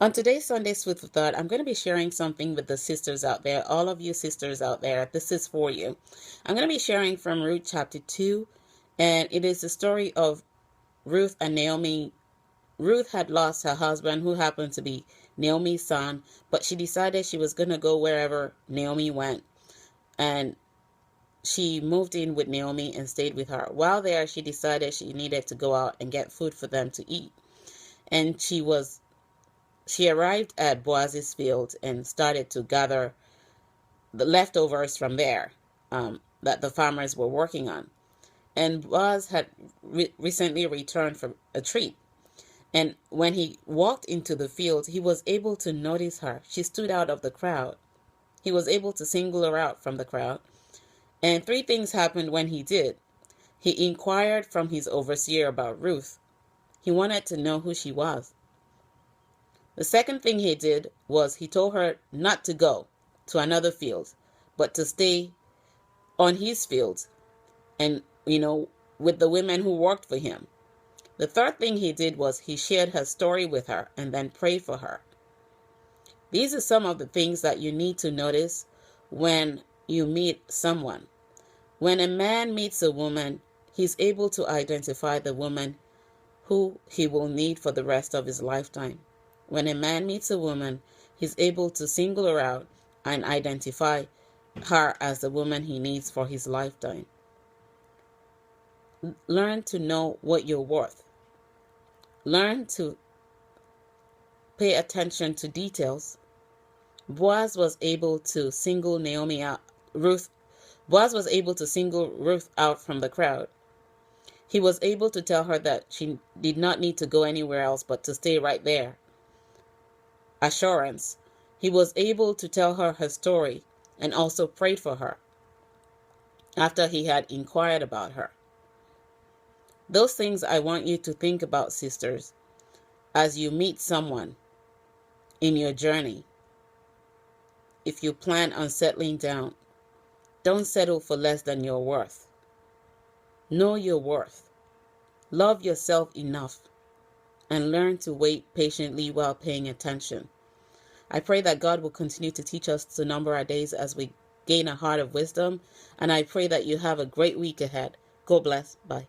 On today's Sunday Food for Thought, I'm going to be sharing something with the sisters out there, all of you sisters out there. This is for you. I'm going to be sharing from Ruth chapter 2, and it is the story of Ruth and Naomi. Ruth had lost her husband, who happened to be Naomi's son, but she decided she was going to go wherever Naomi went. And she moved in with Naomi and stayed with her. While there, she decided she needed to go out and get food for them to eat. And she arrived at Boaz's field and started to gather the leftovers from there that the farmers were working on. And Boaz had recently returned from a trip. And when he walked into the field, he was able to notice her. She stood out of the crowd. He was able to single her out from the crowd. And three things happened when he did. He inquired from his overseer about Ruth. He wanted to know who she was. The second thing he did was he told her not to go to another field, but to stay on his field and, with the women who worked for him. The third thing he did was he shared her story with her and then prayed for her. These are some of the things that you need to notice when you meet someone. When a man meets a woman, he's able to identify the woman who he will need for the rest of his lifetime. When a man meets a woman, he's able to single her out and identify her as the woman he needs for his lifetime. Learn to know what you're worth. Learn to pay attention to details. Boaz was able to single Boaz was able to single Ruth out from the crowd. He was able to tell her that she did not need to go anywhere else but to stay right there. Assurance. He was able to tell her her story and also prayed for her after he had inquired about her. Those things I want you to think about, sisters, as you meet someone in your journey. If you plan on settling down, don't settle for less than your worth. Know your worth. Love yourself enough and learn to wait patiently while paying attention. I pray that God will continue to teach us to number our days as we gain a heart of wisdom, and I pray that you have a great week ahead. God bless. Bye.